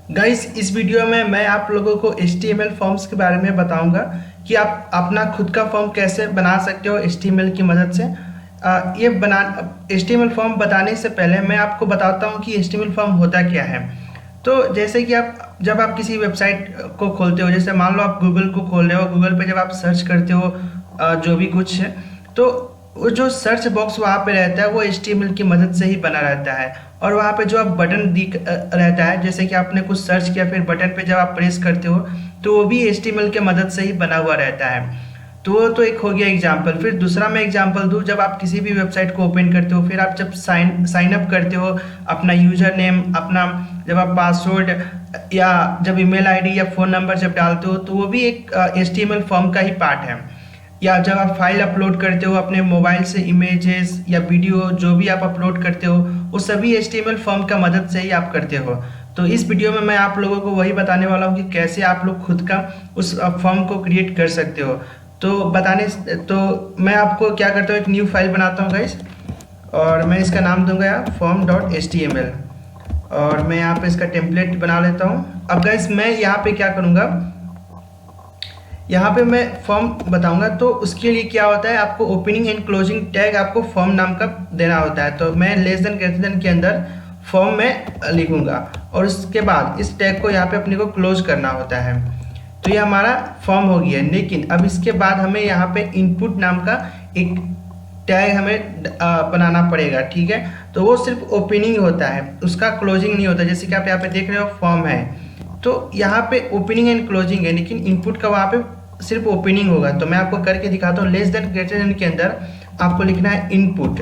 Guys, इस video में मैं आप लोगों को HTML फॉर्म्स के बारे में बताऊंगा कि आप अपना खुद का फॉर्म कैसे बना सकते हो HTML की मदद से। ये बना HTML फॉर्म बताने से पहले मैं आपको बताता हूँ कि HTML फॉर्म होता क्या है। तो जैसे कि आप जब आप किसी वेबसाइट को खोलते हो, जैसे मान लो आप गूगल को खोल रहे हो, गूगल पे जब आप सर्च करते हो जो भी कुछ है, तो वो जो सर्च बॉक्स वहाँ पे रहता है वो HTML की मदद से ही बना रहता है। और वहाँ पे जो आप बटन दिख रहता है, जैसे कि आपने कुछ सर्च किया, फिर बटन पे जब आप प्रेस करते हो तो वो भी HTML के मदद से ही बना हुआ रहता है। तो वो तो एक हो गया एग्जाम्पल। फिर दूसरा मैं एग्जाम्पल दूँ, जब आप किसी भी वेबसाइट को ओपन करते हो, फिर आप जब साइन अप करते हो, अपना यूजर नेम, अपना जब आप पासवर्ड या जब ईमेल आईडी या फ़ोन नंबर जब डालते हो, तो वो भी एक HTML फॉर्म का ही पार्ट है। या जब आप फाइल अपलोड करते हो अपने मोबाइल से, इमेजेस या वीडियो जो भी आप अपलोड करते हो, वो सभी HTML फॉर्म का मदद से ही आप करते हो। तो इस वीडियो में मैं आप लोगों को वही बताने वाला हूँ कि कैसे आप लोग खुद का उस फॉर्म को क्रिएट कर सकते हो। तो मैं आपको क्या करता हूँ, एक न्यू फाइल बनाता हूँ गाइस, और मैं इसका नाम दूंगा यार form.html, और मैं यहाँ पे इसका टेम्पलेट बना लेता हूँ। अब गाइस मैं यहाँ पे क्या करूँगा, यहाँ पे मैं फॉर्म बताऊंगा। तो उसके लिए क्या होता है, आपको ओपनिंग एंड क्लोजिंग टैग आपको फॉर्म नाम का देना होता है। तो मैं लेस देन ग्रेटर देन के अंदर फॉर्म में लिखूंगा, और उसके बाद इस टैग को यहाँ पे अपने को क्लोज करना होता है। तो ये हमारा फॉर्म हो गया। लेकिन अब इसके बाद हमें यहाँ पे इनपुट नाम का एक टैग हमें बनाना पड़ेगा, ठीक है। तो वो सिर्फ ओपनिंग होता है, उसका क्लोजिंग नहीं होता। जैसे कि आप यहाँ पे देख रहे हो फॉर्म है, तो यहाँ पे ओपनिंग एंड क्लोजिंग है, लेकिन इनपुट का वहाँ पे सिर्फ ओपनिंग होगा। तो मैं आपको करके दिखाता हूँ। लेस देन ग्रेटर देन के अंदर आपको लिखना है इनपुट।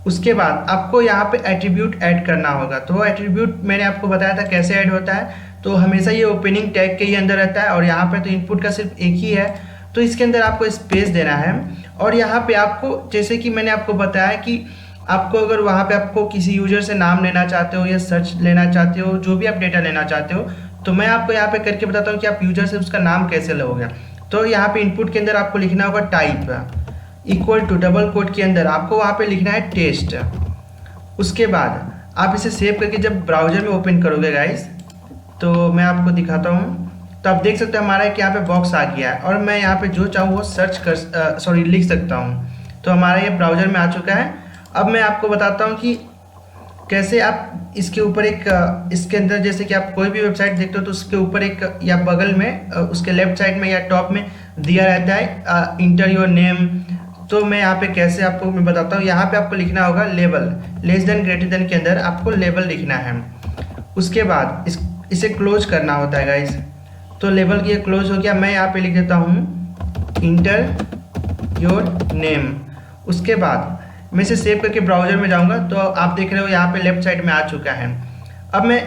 उसके बाद आपको यहाँ पे एट्रीब्यूट ऐड करना होगा। तो वो एट्रीब्यूट मैंने आपको बताया था कैसे ऐड होता है। तो हमेशा ये ओपनिंग टैग के ही अंदर रहता है, और यहाँ पे तो इनपुट का सिर्फ एक ही है। तो इसके अंदर आपको स्पेस देना है, और यहाँ पे आपको, जैसे कि मैंने आपको बताया कि आपको अगर वहाँ पे आपको किसी यूजर से नाम लेना चाहते हो या सर्च लेना चाहते हो, जो भी आप डेटा लेना चाहते हो, तो मैं आपको यहाँ पे करके बताता हूँ कि आप यूजर से उसका नाम कैसे लोगे। तो यहाँ पे इनपुट के अंदर आपको लिखना होगा type equal to double quote के अंदर आपको वहाँ पे लिखना है टेस्ट। उसके बाद आप इसे सेव करके जब ब्राउजर में ओपन करोगे गाइस, तो मैं आपको दिखाता हूँ। तो आप देख सकते हो हमारा एक यहाँ पे बॉक्स आ गया है, और मैं यहाँ पे जो चाहूँ वो सर्च कर लिख सकता हूँ। तो हमारा ये ब्राउजर में आ चुका है। अब मैं आपको बताता हूँ कि कैसे आप इसके ऊपर इसके अंदर, जैसे कि आप कोई भी वेबसाइट देखते हो तो उसके ऊपर एक या बगल में उसके लेफ्ट साइड में या टॉप में दिया रहता है इंटर योर नेम। तो मैं यहाँ पे कैसे आपको मैं बताता हूँ। यहाँ पे आपको लिखना होगा label. Less than greater than के अंदर आपको लेबल लिखना है। उसके बाद इसे क्लोज करना होता है गाइस। तो लेबल की क्लोज हो गया। मैं यहाँ पे लिख देता हूँ इंटर योर नेम। उसके बाद मैं इसे सेव करके ब्राउजर में जाऊंगा, तो आप देख रहे हो यहाँ पे लेफ्ट साइड में आ चुका है। अब मैं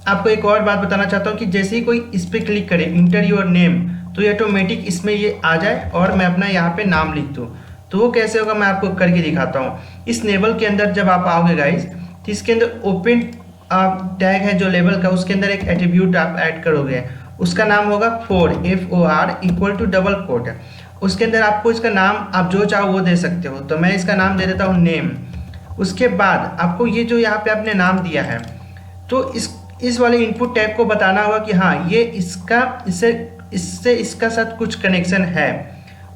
आपको एक और बात बताना चाहता हूँ कि जैसे ही कोई इस पर क्लिक करे इंटर योर नेम, तो ये ऑटोमेटिक इसमें ये आ जाए और मैं अपना यहाँ पे नाम लिख दूँ। तो वो कैसे होगा मैं आपको करके दिखाता हूँ। इस लेबल के अंदर जब आप आओगे गाइज, तो इसके अंदर ओपन टैग है जो लेबल का, उसके अंदर एक एट्रीब्यूट आप ऐड करोगे। उसका नाम होगा for FOR equal to double quote. उसके अंदर आपको इसका नाम आप जो चाहो वो दे सकते हो। तो मैं इसका नाम दे देता हूँ नेम। उसके बाद आपको ये जो यहाँ पे आपने नाम दिया है, तो इस वाले इनपुट टैग को बताना होगा कि हाँ ये इससे इसका साथ कुछ कनेक्शन है।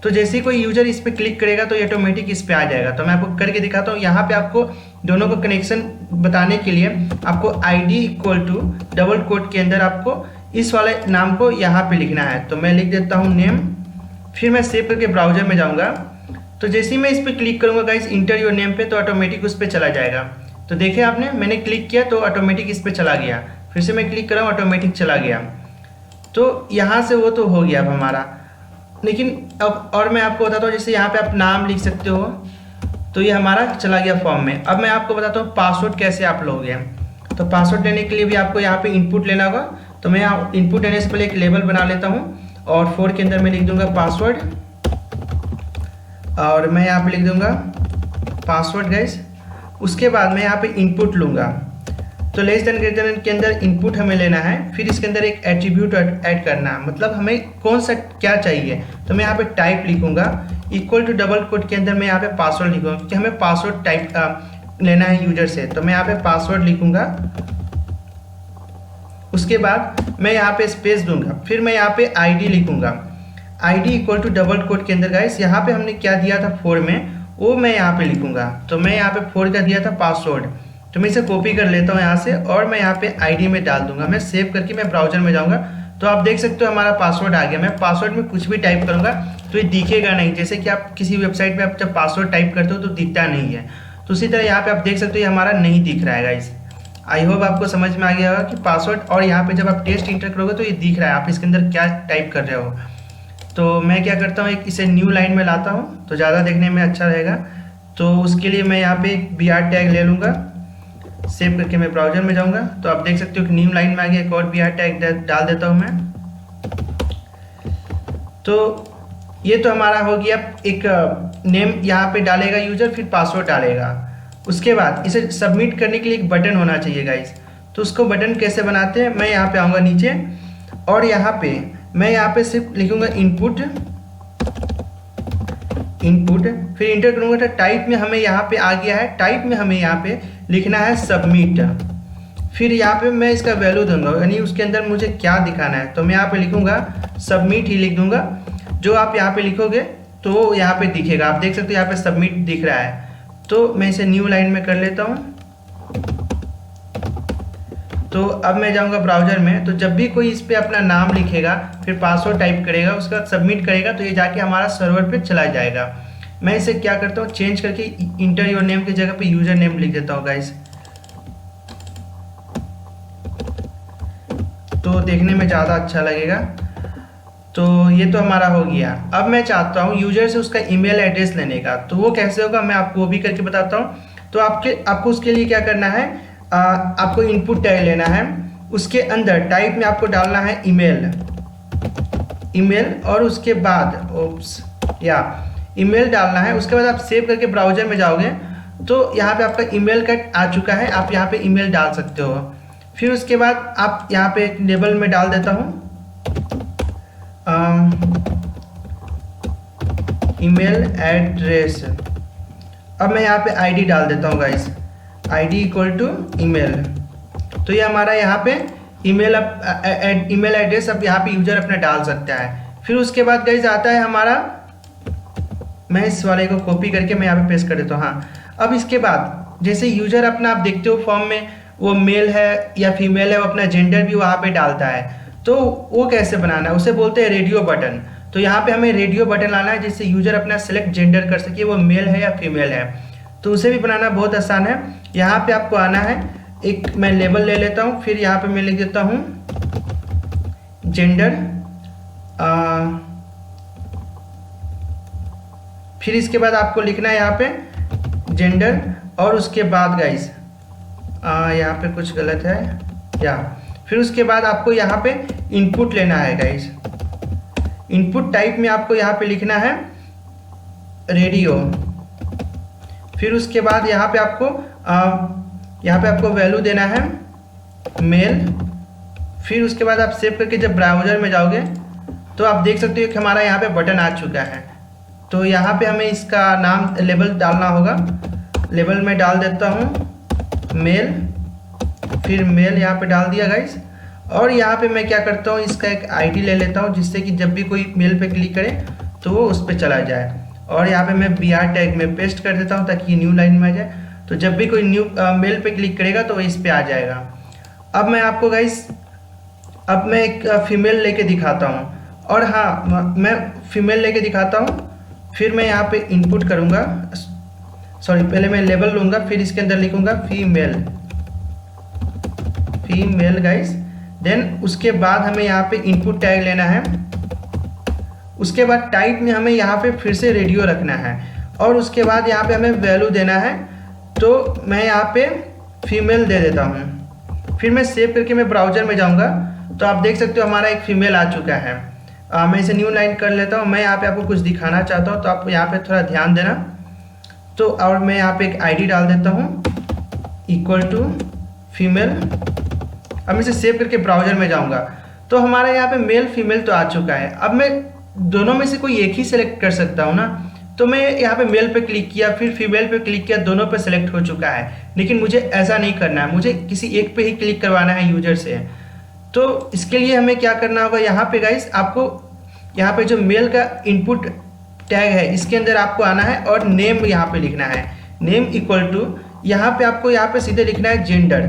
तो जैसे ही कोई यूजर इस पर क्लिक करेगा तो ये ऑटोमेटिक इस पे आ जाएगा। तो मैं आपको करके दिखाता हूँ। यहाँ पे आपको दोनों को कनेक्शन बताने के लिए आपको ID equal to double quote के अंदर आपको इस वाले नाम को यहाँ पे लिखना है। तो मैं लिख देता हूँ नेम। फिर मैं सेव करके ब्राउजर में जाऊँगा। तो जैसे ही मैं इस पर क्लिक करूँगा गाइस इंटर योर नेम पे, तो ऑटोमेटिक उस पर चला जाएगा। तो देखे आपने, मैंने क्लिक किया तो ऑटोमेटिक इस पर चला गया। फिर से मैं क्लिक कर रहा हूँ, ऑटोमेटिक चला गया। तो यहाँ से वो तो हो गया अब हमारा। लेकिन अब और मैं आपको बताता हूँ, जैसे यहाँ पे आप नाम लिख सकते हो, तो ये हमारा चला गया फॉर्म में। अब मैं आपको बताता हूँ पासवर्ड कैसे आप लोगे। तो पासवर्ड लेने के लिए भी आपको यहाँ पे इनपुट लेना होगा। तो मैं यहाँ इनपुट लेने से पहले एक लेबल बना लेता हूँ, और 4 के अंदर मैं लिख दूंगा पासवर्ड, और मैं यहाँ पे लिख दूंगा पासवर्ड गाइस। उसके बाद मैं यहाँ पे इनपुट लूँगा। तो लेस देन ग्रेटर देन के अंदर इनपुट हमें लेना है। फिर इसके अंदर एक एट्रीब्यूट ऐड करना है, मतलब हमें कौन सा क्या चाहिए। तो मैं यहाँ पे टाइप लिखूंगा इक्वल टू डबल कोट के अंदर मैं यहाँ पे पासवर्ड लिखूंगा, क्योंकि हमें पासवर्ड टाइप लेना है यूजर से। तो मैं यहाँ पे पासवर्ड लिखूंगा, उसके बाद मैं यहाँ पे स्पेस दूंगा, फिर मैं यहाँ पे आईडी लिखूंगा, ID equal to double quote के अंदर गाइस यहाँ पे हमने क्या दिया था 4 में, वो मैं यहाँ पे लिखूंगा। तो मैं यहाँ पे 4 का दिया था पासवर्ड, तो मैं इसे कॉपी कर लेता हूँ यहाँ से और मैं यहाँ पे आईडी में डाल दूंगा। मैं सेव करके मैं ब्राउजर में जाऊँगा तो आप देख सकते हो हमारा पासवर्ड आ गया। मैं पासवर्ड में कुछ भी टाइप करूँगा तो ये दिखेगा नहीं, जैसे कि आप किसी वेबसाइट में आप जब पासवर्ड टाइप करते हो तो दिखता नहीं है, तो उसी तरह यहाँ पे आप देख सकते हो ये हमारा नहीं दिख रहा है गाइस। आई होप आपको समझ में आ गया होगा कि पासवर्ड और यहाँ पे जब आप टेस्ट इंटर करोगे तो ये दिख रहा है आप इसके अंदर क्या टाइप कर रहे हो। तो मैं क्या करता हूँ, एक इसे न्यू लाइन में लाता हूँ तो ज़्यादा देखने में अच्छा रहेगा। तो उसके लिए मैं यहाँ पे एक BR टैग ले लूँगा, सेव करके मैं ब्राउजर में जाऊँगा तो आप देख सकते हो कि न्यू लाइन में आ गया, एक और BR टैग डाल देता हूँ मैं। तो ये तो हमारा हो गया, एक नेम यहाँ पे डालेगा यूजर, फिर पासवर्ड डालेगा। उसके बाद इसे सबमिट करने के लिए एक बटन होना चाहिए गाइस। तो उसको बटन कैसे बनाते हैं, मैं यहाँ पे आऊँगा नीचे और यहाँ पे मैं यहाँ पे सिर्फ लिखूँगा इनपुट, फिर इंटर करूँगा तो टाइप में हमें यहाँ पे आ गया है, टाइप में हमें यहाँ पे लिखना है सबमिट। फिर यहाँ पे मैं इसका वैल्यू दूंगा, यानी उसके अंदर मुझे क्या दिखाना है, तो मैं यहाँ पे लिखूँगा सबमिट ही लिख दूंगा। जो आप यहाँ पे लिखोगे तो यहाँ पे दिखेगा, आप देख सकते हो यहाँ पे सबमिट दिख रहा है। तो मैं इसे न्यू लाइन में कर लेता हूँ। तो अब मैं जाऊँगा ब्राउजर में, तो जब भी कोई इस पर अपना नाम लिखेगा फिर पासवर्ड टाइप करेगा उसके बाद सबमिट करेगा तो ये जाके हमारा सर्वर पे चला जाएगा। मैं इसे क्या करता हूँ, चेंज करके इंटर योर नेम की जगह पे यूजर नेम लिख देता हूँ गाइस, तो देखने में ज़्यादा अच्छा लगेगा। तो ये तो हमारा हो गया। अब मैं चाहता हूँ यूजर से उसका ईमेल एड्रेस लेने का, तो वो कैसे होगा मैं आपको वो भी करके बताता हूँ। तो आपको उसके लिए क्या करना है, आपको इनपुट टैग लेना है, उसके अंदर टाइप में आपको डालना है ईमेल और उसके बाद ईमेल डालना है। उसके बाद आप सेव करके ब्राउजर में जाओगे तो यहाँ पे आपका ईमेल का आ चुका है, आप यहाँ पे ईमेल डाल सकते हो। फिर उसके बाद आप यहाँ पे एक लेबल में डाल देता हूँ ईमेल एड्रेस। अब मैं यहाँ पे आईडी डाल देता हूँ guys, ID equal to email. तो ये हमारा यहाँ पे ईमेल एड्रेस अब यहाँ पे यूजर अपना डाल सकता है। फिर उसके बाद गाइस आता है हमारा, मैं इस वाले को कॉपी करके मैं यहाँ पे पेस्ट कर देता हूँ। हाँ, अब इसके बाद जैसे यूजर अपना आप देखते हो फॉर्म में वो मेल है या फीमेल है, वो अपना जेंडर भी वहाँ पे डालता है। तो वो कैसे बनाना है, उसे बोलते हैं रेडियो बटन। तो यहाँ पे हमें रेडियो बटन लाना है जिससे यूजर अपना सेलेक्ट जेंडर कर सके वो मेल है या फीमेल है। तो उसे भी बनाना बहुत आसान है। यहाँ पे आपको आना है, एक मैं लेबल ले लेता हूँ, फिर यहाँ पे मैं लिख देता हूँ जेंडर, फिर इसके बाद आपको लिखना है यहाँ पे जेंडर और उसके बाद गाइस यहाँ पे कुछ गलत है फिर उसके बाद आपको यहाँ पे इनपुट लेना है गाइस। इनपुट टाइप में आपको यहाँ पे लिखना है रेडियो। फिर उसके बाद यहाँ पे आपको वैल्यू देना है मेल। फिर उसके बाद आप सेव करके जब ब्राउजर में जाओगे तो आप देख सकते हो कि हमारा यहाँ पे बटन आ चुका है। तो यहाँ पे हमें इसका नाम लेबल डालना होगा, लेबल में डाल देता हूँ मेल, फिर मेल यहाँ पे डाल दिया गाइस। और यहाँ पे मैं क्या करता हूँ, इसका एक आईडी ले लेता हूँ जिससे कि जब भी कोई मेल पे क्लिक करे तो वो उस पर चला जाए। और यहाँ पे मैं BR टैग में पेस्ट कर देता हूँ ताकि न्यू लाइन में आ जाए। तो जब भी कोई न्यू मेल पे क्लिक करेगा तो वो इस पे आ जाएगा। अब मैं आपको गाइस अब मैं एक फीमेल लेके दिखाता हूँ। और हाँ, मैं फीमेल लेके दिखाता हूँ। फिर मैं यहाँ पे इनपुट करूँगा, पहले मैं लेबल लूँगा, फिर इसके अंदर लिखूँगा फीमेल गाइस। देन उसके बाद हमें यहाँ पे इनपुट टैग लेना है। उसके बाद टाइप में हमें यहाँ पे फिर से रेडियो रखना है और उसके बाद यहाँ पे हमें वैल्यू देना है। तो मैं यहाँ पे फीमेल दे देता हूँ। फिर मैं सेव करके मैं ब्राउजर में जाऊँगा तो आप देख सकते हो हमारा एक फीमेल आ चुका है। मैं इसे न्यू लाइन कर लेता हूँ। मैं यहाँ पे आपको कुछ दिखाना चाहता हूँ तो आप यहाँ पे थोड़ा ध्यान देना। तो और मैं यहाँ पे एक आईडी डाल देता हूँ इक्वल टू फीमेल। अब मैं इसे सेव करके ब्राउजर में जाऊँगा तो हमारा यहाँ पे मेल फीमेल तो आ चुका है। अब मैं दोनों में से कोई एक ही सेलेक्ट कर सकता हूँ ना। तो मैं यहाँ पे मेल पे क्लिक किया, फिर फीमेल पे क्लिक किया, दोनों पे सेलेक्ट हो चुका है। लेकिन मुझे ऐसा नहीं करना है, मुझे किसी एक पे ही क्लिक करवाना है यूजर से। तो इसके लिए हमें क्या करना होगा, यहाँ पे गाइस आपको यहाँ पे जो मेल का इनपुट टैग है इसके अंदर आपको आना है और नेम यहाँ पे लिखना है। नेम इक्वल टू यहाँ पे आपको यहाँ पे सीधे लिखना है जेंडर।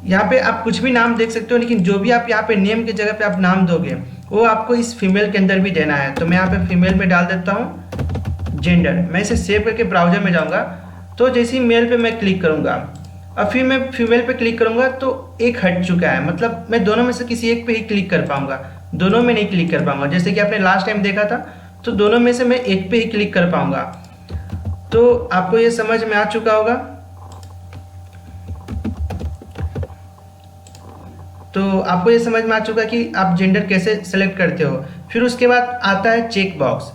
यहाँ पे आप कुछ भी नाम देख सकते हो, लेकिन जो भी आप यहाँ पे नेम की जगह पे आप नाम दोगे वो आपको इस फीमेल के अंदर भी देना है। तो मैं यहाँ पे फीमेल में डाल देता हूँ जेंडर। मैं इसे सेव करके ब्राउजर में जाऊँगा, तो जैसे ही मेल पे मैं क्लिक करूँगा अब फिर मैं फीमेल पे क्लिक करूँगा तो एक हट चुका है, मतलब मैं दोनों में से किसी एक पे ही क्लिक कर पाऊँगा, दोनों में नहीं क्लिक कर पाऊँगा। जैसे कि आपने लास्ट टाइम देखा था, तो दोनों में से मैं एक पे ही क्लिक कर पाऊँगा। तो आपको ये समझ में आ चुका होगा। तो आपको ये समझ में आ चुका कि आप जेंडर कैसे सेलेक्ट करते हो। फिर उसके बाद आता है चेक बॉक्स।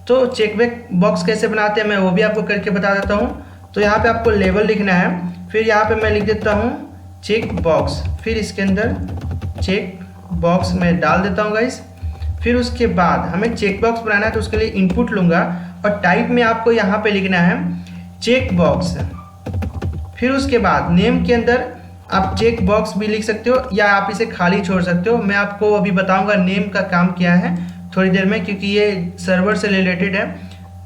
तो चेक बॉक्स कैसे बनाते हैं मैं वो भी आपको करके बता देता हूँ। तो यहाँ पे आपको लेबल लिखना है, फिर यहाँ पे मैं लिख देता हूँ चेक बॉक्स, फिर इसके अंदर चेक बॉक्स में डाल देता हूँ गाइस। फिर उसके बाद हमें चेक बॉक्स बनाना है, तो उसके लिए इनपुट लूँगा और टाइप में आपको यहाँ पे लिखना है चेक बॉक्स। फिर उसके बाद नेम के अंदर आप चेक बॉक्स भी लिख सकते हो या आप इसे खाली छोड़ सकते हो। मैं आपको अभी बताऊंगा नेम का काम क्या है थोड़ी देर में, क्योंकि ये सर्वर से रिलेटेड है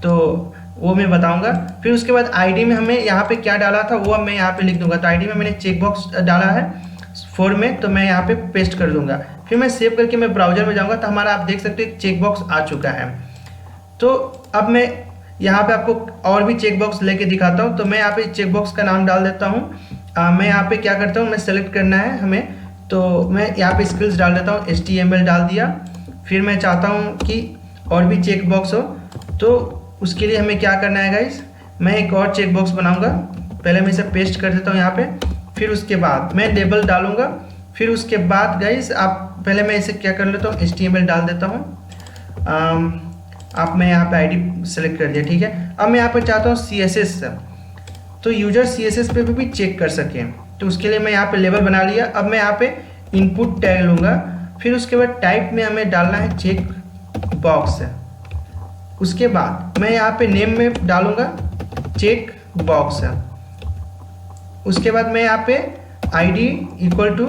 तो वो मैं बताऊंगा। फिर उसके बाद आईडी में हमें यहाँ पे क्या डाला था वो मैं यहाँ पे लिख दूंगा। तो आईडी में मैंने चेक बॉक्स डाला है 4 में, तो मैं यहाँ पे पेस्ट कर दूंगा। फिर मैं सेव करके मैं ब्राउजर में जाऊँगा, तो हमारा आप देख सकते हो एक चेक बॉक्स आ चुका है। तो अब मैं यहाँ पे आपको और भी चेक बॉक्स लेके दिखाता हूँ। तो मैं यहाँ पे चेक बॉक्स का नाम डाल देता हूँ। मैं यहाँ पे क्या करता हूँ, मैं सेलेक्ट करना है हमें, तो मैं यहाँ पे स्किल्स डाल देता हूँ, HTML डाल दिया। फिर मैं चाहता हूँ कि और भी चेक बॉक्स हो, तो उसके लिए हमें क्या करना है गाइस, मैं एक और चेक बॉक्स बनाऊँगा। पहले मैं इसे पेस्ट कर देता हूँ यहाँ पे। फिर उसके बाद मैं लेबल डालूँगा। फिर उसके बाद गाइस आप पहले मैं इसे क्या कर लेता हूँ, HTML डाल देता हूँ। आप मैं यहाँ पे आईडी सेलेक्ट कर दिया, ठीक है। अब मैं यहाँ पे चाहता हूँ CSS, तो यूजर CSS पे भी चेक कर सकें, तो उसके लिए मैं यहाँ पे लेबल बना लिया। अब मैं यहाँ पे इनपुट टैग लूँगा। फिर उसके बाद टाइप में हमें डालना है चेक बॉक्स। उसके बाद मैं यहाँ पे नेम में डालूँगा चेक बॉक्स। उसके बाद मैं यहाँ पे ID इक्वल टू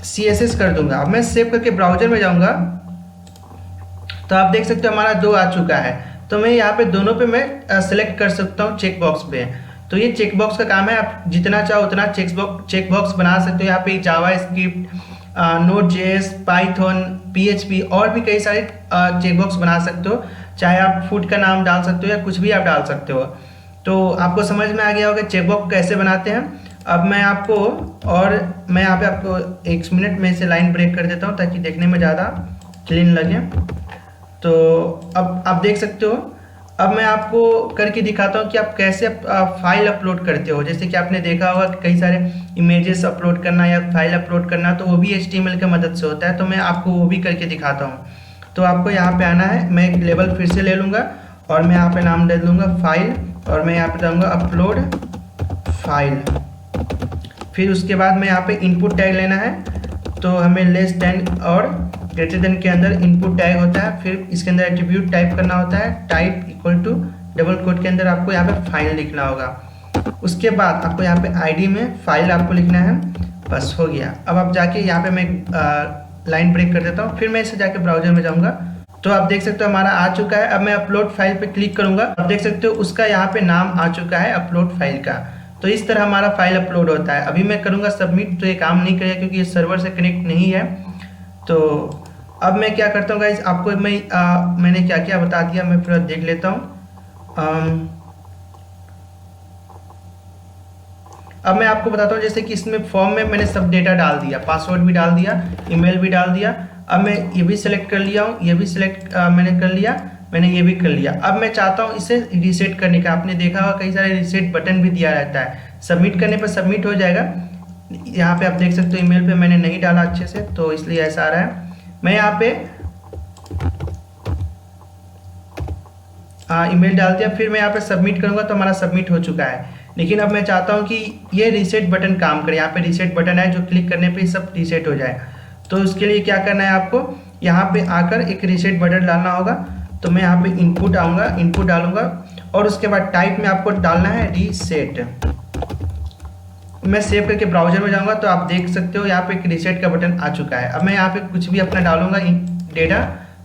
CSS कर दूंगा। अब मैं सेव करके ब्राउजर में जाऊँगा, तो आप देख सकते हो हमारा 2 आ चुका है। तो मैं यहाँ पे दोनों पे मैं सेलेक्ट कर सकता हूँ चेक बॉक्स पे। तो ये चेक बॉक्स का काम है, आप जितना चाहो उतना चेक बॉक्स बना सकते हो। यहाँ पे जावास्क्रिप्ट, Node.js, पाइथन, PHP और भी कई सारे चेक बॉक्स बना सकते हो। चाहे आप फूड का नाम डाल सकते हो या कुछ भी आप डाल सकते हो। तो आपको समझ में आ गया होगा चेक बॉक्स कैसे बनाते हैं। अब मैं आपको मैं यहाँ पे आपको 1 मिनट में से लाइन ब्रेक कर देता हूँ ताकि देखने में ज़्यादा क्लीन लगे। तो अब आप देख सकते हो। अब मैं आपको करके दिखाता हूँ कि आप कैसे फाइल अपलोड करते हो। जैसे कि आपने देखा होगा कि कई सारे इमेजेस अपलोड करना या फाइल अपलोड करना, तो वो भी HTML की मदद से होता है। तो मैं आपको वो भी करके दिखाता हूँ। तो आपको यहाँ पे आना है, मैं एक लेबल फिर से ले लूँगा और मैं यहाँ पे नाम दे दूँगा फाइल, और मैं यहाँ पे दूँगा अपलोड फाइल। फिर उसके बाद मैं यहाँ पे इनपुट टैग लेना है। तो हमें लेस देन और ग्रेटर देन के अंदर इनपुट टैग होता है। फिर इसके अंदर एट्रीब्यूट टाइप करना होता है, type equal to double quote के अंदर आपको यहाँ पे फाइल लिखना होगा। उसके बाद आपको यहाँ पे आईडी में फाइल आपको लिखना है, बस हो गया। अब आप जाके यहाँ पे मैं लाइन ब्रेक कर देता हूँ। फिर मैं इसे जाके ब्राउजर में जाऊँगा, तो आप देख सकते हो हमारा आ चुका है। अब मैं अपलोड फाइल पे क्लिक करूँगा, आप देख सकते हो उसका यहाँ पे नाम आ चुका है अपलोड फाइल का। तो इस तरह हमारा फाइल अपलोड होता है। अभी मैं करूँगा सबमिट, तो ये काम नहीं करेगा क्योंकि ये सर्वर से कनेक्ट नहीं है। तो अब मैं क्या करता हूँ गाइस, आपको मैंने क्या क्या बता दिया, मैं पूरा देख लेता हूँ। अब मैं आपको बताता हूँ, जैसे कि इसमें फॉर्म में मैंने सब डेटा डाल दिया, पासवर्ड भी डाल दिया, ईमेल भी डाल दिया। अब मैं ये भी सिलेक्ट कर लिया हूँ, ये भी सिलेक्ट मैंने कर लिया, मैंने ये भी कर लिया। अब मैं चाहता हूँ इसे रीसेट करने का। आपने देखा होगा कई सारे रीसेट बटन भी दिया रहता है, सबमिट करने पर सबमिट हो जाएगा। यहाँ पे आप देख सकते हो ईमेल पे मैंने नहीं डाला अच्छे से, तो इसलिए ऐसा आ रहा है। मैं यहाँ पे ईमेल डाल दिया, फिर मैं यहाँ पे सबमिट करूँगा तो हमारा सबमिट हो चुका है। लेकिन अब मैं चाहता हूँ कि ये रीसेट बटन काम करे। यहाँ पे रीसेट बटन है जो क्लिक करने पे सब रीसेट हो जाए। तो उसके लिए क्या करना है, आपको यहाँ पे आकर एक रीसेट बटन डालना होगा। तो मैं यहाँ पे इनपुट आऊँगा, इनपुट डालूंगा और उसके बाद टाइप में आपको डालना है रीसेट। मैं सेव करके ब्राउजर में जाऊंगा तो आप देख सकते हो यहाँ पे एक रीसेट का बटन आ चुका है। अब मैं यहाँ पे कुछ भी अपना डालूंगा डेटा,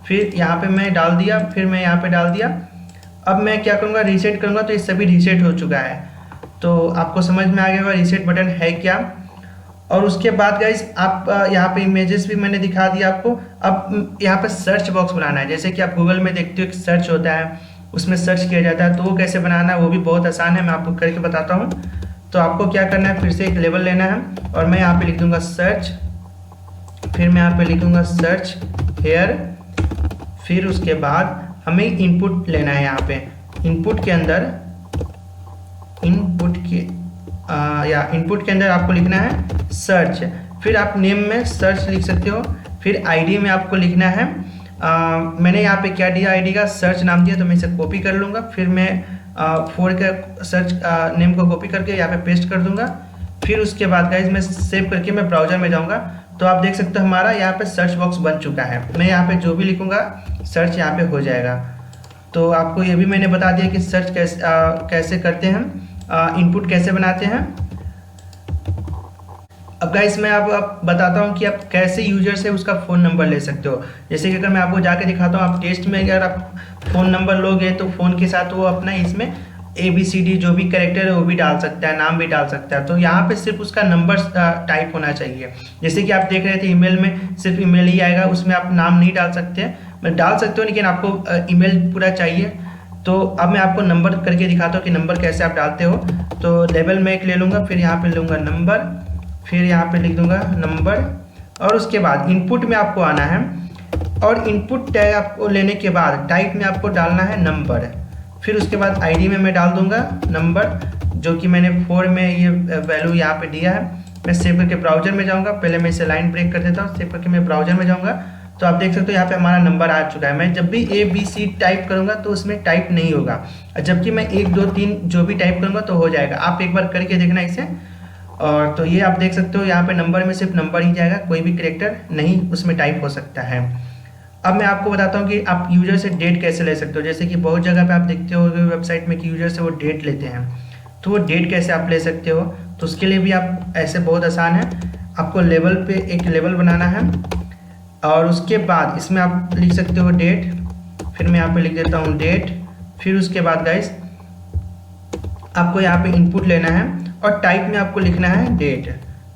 फिर यहाँ पे मैं डाल दिया, फिर मैं यहाँ पे डाल दिया। अब मैं क्या करूँगा, रीसेट करूँगा तो ये सभी रीसेट हो चुका है। तो आपको समझ में आ गया होगा रीसेट बटन है क्या। और उसके बाद गाइस आप यहाँ पे इमेजेस भी मैंने दिखा दिया आपको। अब यहाँ पे सर्च बॉक्स बनाना है, जैसे कि आप गूगल में देखते हो एक सर्च होता है, उसमें सर्च किया जाता है, तो वो कैसे बनाना है वो भी बहुत आसान है, मैं आपको करके बताता हूँ। तो आपको क्या करना है, फिर से एक लेवल लेना है और मैं यहाँ पे लिख दूंगा सर्च, फिर मैं यहाँ पे लिखूंगा सर्च हेयर, फिर उसके बाद हमें इनपुट लेना है। यहाँ पे इनपुट के अंदर इनपुट के अंदर आपको लिखना है सर्च, फिर आप नेम में सर्च लिख सकते हो, फिर आईडी में आपको लिखना है मैंने यहाँ पे क्या दिया, आईडी का सर्च नाम दिया, तो मैं इसे कॉपी कर लूँगा, फिर मैं 4 का सर्च नेम को कॉपी करके यहाँ पे पेस्ट कर दूंगा। फिर उसके बाद गाइज मैं सेव करके मैं ब्राउजर में जाऊँगा तो आप देख सकते हो हमारा यहाँ पे सर्च बॉक्स बन चुका है। मैं यहाँ पे जो भी लिखूँगा सर्च यहाँ पे हो जाएगा। तो आपको ये भी मैंने बता दिया कि सर्च कैसे करते हैं, इनपुट कैसे बनाते हैं। अब गाइस मैं आप बताता हूँ कि आप कैसे यूजर से उसका फ़ोन नंबर ले सकते हो। जैसे कि अगर मैं आपको जाके दिखाता हूँ, आप टेस्ट में अगर आप फ़ोन नंबर लोगे तो फ़ोन के साथ वो अपना इसमें ABCD जो भी कैरेक्टर है वो भी डाल सकता है, नाम भी डाल सकता है। तो यहाँ पे सिर्फ उसका नंबर टाइप होना चाहिए। जैसे कि आप देख रहे थे ईमेल में सिर्फ ईमेल ही आएगा, उसमें आप नाम नहीं डाल सकते, मैं डाल सकते हो लेकिन आपको ईमेल पूरा चाहिए। तो अब मैं आपको नंबर करके दिखाता हूँ कि नंबर कैसे आप डालते हो। तो लेवल में एक ले लूँगा, फिर यहाँ पे लूँगा नंबर, फिर यहाँ पे लिख दूँगा नंबर, और उसके बाद इनपुट में आपको आना है और इनपुट टैग आपको लेने के बाद टाइप में आपको डालना है नंबर, फिर उसके बाद आईडी में मैं डाल दूँगा नंबर, जो कि मैंने 4 में ये वैल्यू यहाँ पे दिया है। मैं सेव करके ब्राउजर में जाऊँगा, पहले मैं इसे लाइन ब्रेक कर देता हूँ, सेव करके मैं ब्राउजर में जाऊँगा तो आप देख सकते हो यहाँ पे हमारा नंबर आ चुका है। मैं जब भी ABC टाइप करूँगा तो उसमें टाइप नहीं होगा, जबकि मैं 1 2 3 जो भी टाइप करूँगा तो हो जाएगा। आप एक बार करके देखना इसे। और तो ये आप देख सकते हो यहाँ पे नंबर में सिर्फ नंबर ही जाएगा, कोई भी कैरेक्टर नहीं उसमें टाइप हो सकता है। अब मैं आपको बताता हूँ कि आप यूजर से डेट कैसे ले सकते हो। जैसे कि बहुत जगह पे आप देखते हो वेबसाइट में कि यूजर से वो डेट लेते हैं, तो वो डेट कैसे आप ले सकते हो, तो उसके लिए भी आप ऐसे बहुत आसान है। आपको लेवल पे एक लेवल बनाना है और उसके बाद इसमें आप लिख सकते हो डेट, फिर मैं यहाँ पे लिख देता हूँ डेट, फिर उसके बाद गाइस आपको यहाँ पे इनपुट लेना है और टाइप में आपको लिखना है डेट,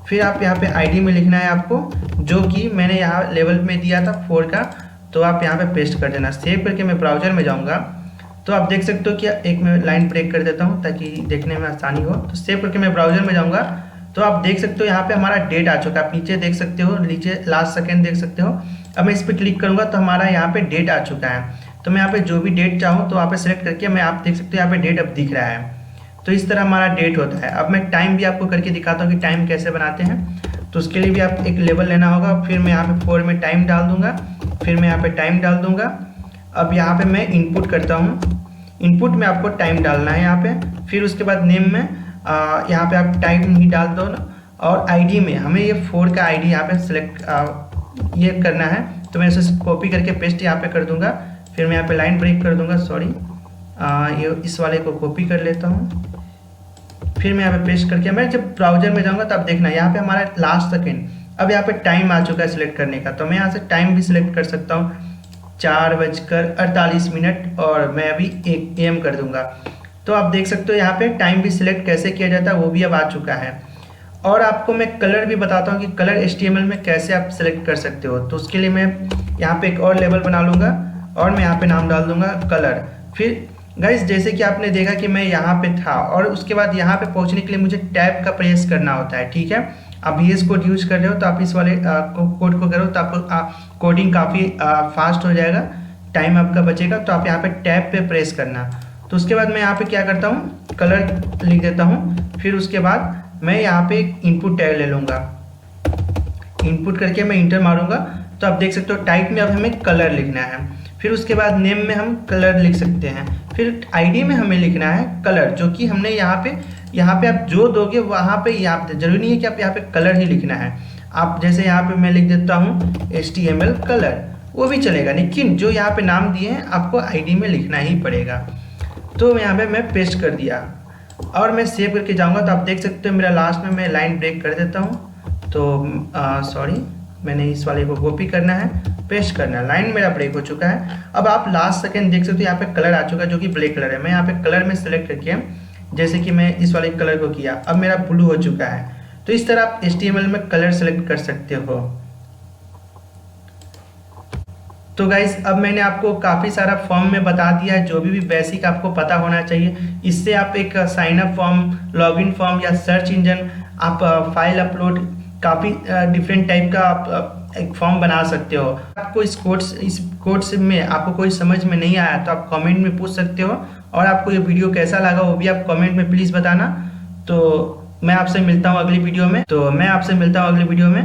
फिर आप यहाँ पे आईडी में लिखना है आपको, जो कि मैंने यहाँ लेवल में दिया था 4 का, तो आप यहाँ पे पेस्ट कर देना। सेव करके मैं ब्राउजर में जाऊँगा तो आप देख सकते हो कि एक मैं लाइन ब्रेक कर देता हूँ ताकि देखने में आसानी हो। तो सेव करके मैं ब्राउजर में जाऊँगा तो आप देख सकते हो यहाँ पे हमारा डेट आ चुका है। आप नीचे देख सकते हो, नीचे लास्ट सेकेंड देख सकते हो। अब मैं इस पर क्लिक करूँगा तो हमारा यहाँ पे डेट आ चुका है। तो मैं यहाँ पे जो भी डेट चाहूँ तो यहाँ पे सेलेक्ट करके मैं आप देख सकते हो यहाँ पे डेट अब दिख रहा है। तो इस तरह हमारा डेट होता है। अब मैं टाइम भी आपको करके दिखाता हूँ कि टाइम कैसे बनाते हैं। तो उसके लिए भी आप एक लेवल लेना होगा, फिर मैं यहाँ पे 4 में टाइम डाल दूंगा, फिर मैं यहाँ पे टाइम डाल दूंगा। अब यहाँ पे मैं इनपुट करता हूँ, इनपुट में आपको टाइम डालना है यहाँ पे, फिर उसके बाद नेम में यहाँ पे आप टाइम नहीं डाल दो ना, और आईडी में हमें ये 4 का आईडी यहाँ पे सिलेक्ट ये करना है। तो मैं इसे कॉपी करके पेस्ट यहाँ पे कर दूंगा, फिर मैं यहाँ पे लाइन ब्रेक कर दूंगा, सॉरी ये इस वाले को कॉपी कर लेता हूँ, फिर मैं यहाँ पे पेस्ट करके मैं जब ब्राउजर में जाऊँगा तो आप देखना यहाँ पे हमारा लास्ट सेकेंड, अब यहाँ पे टाइम आ चुका है सिलेक्ट करने का। तो मैं यहाँ से टाइम भी सिलेक्ट कर सकता हूँ 4:48 और मैं अभी 1 AM कर दूंगा। तो आप देख सकते हो यहाँ पे टाइम भी सिलेक्ट कैसे किया जाता है वो भी अब आ चुका है। और आपको मैं कलर भी बताता हूँ कि कलर HTML में कैसे आप सिलेक्ट कर सकते हो। तो उसके लिए मैं यहाँ पे एक और लेवल बना लूँगा और मैं यहाँ पे नाम डाल दूँगा कलर। फिर गाइस जैसे कि आपने देखा कि मैं यहाँ पे था और उसके बाद यहाँ पे पहुँचने के लिए मुझे टैब का प्रेस करना होता है, ठीक है। आप VS कोड यूज कर रहे हो तो आप इस वाले कोड को करो तो आपको कोडिंग काफ़ी फास्ट हो जाएगा, टाइम आपका बचेगा। तो आप यहाँ पे टैब पे प्रेस करना। तो उसके बाद मैं यहाँ पे क्या करता हूँ, कलर लिख देता हूँ, फिर उसके बाद मैं यहाँ पे इनपुट टैग ले लूँगा, इनपुट करके मैं इंटर मारूंगा। तो आप देख सकते हो टाइप में अब हमें कलर लिखना है, फिर उसके बाद नेम में हम कलर लिख सकते हैं, फिर आईडी में हमें लिखना है कलर, जो कि हमने यहाँ पे आप जो दोगे वहाँ पे यहाँ पे जरूरी नहीं है कि आप यहाँ पे कलर ही लिखना है। आप जैसे यहाँ पे मैं लिख देता हूँ HTML कलर, वो भी चलेगा, लेकिन जो यहाँ पे नाम दिए हैं आपको आईडी में लिखना ही पड़ेगा। तो यहाँ पे मैं पेस्ट कर दिया और मैं सेव करके जाऊंगा तो आप देख सकते हो मेरा लास्ट में मैं लाइन ब्रेक कर देता हूँ। तो सॉरी, मैंने इस वाले को कॉपी करना है, पेस्ट करना है, लाइन मेरा ब्रेक हो चुका है। अब आप लास्ट सेकंड देख सकते हो यहाँ पे कलर आ चुका है जो कि ब्लैक कलर है। मैं यहाँ पे कलर में सेलेक्ट करके, जैसे कि मैं इस वाले कलर को किया, अब मेरा ब्लू हो चुका है। तो इस तरह आप HTML में कलर सेलेक्ट कर सकते हो। तो गाइस अब मैंने आपको काफ़ी सारा फॉर्म में बता दिया है, जो भी बेसिक आपको पता होना चाहिए। इससे आप एक sign up form, login form या सर्च इंजन, आप फाइल अपलोड, काफ़ी डिफरेंट टाइप का आप एक फॉर्म बना सकते हो। आपको इस कोर्स में आपको कोई समझ में नहीं आया तो आप कमेंट में पूछ सकते हो, और आपको ये वीडियो कैसा लगा वो भी आप कमेंट में प्लीज़ बताना। तो मैं आपसे मिलता हूँ अगली वीडियो में।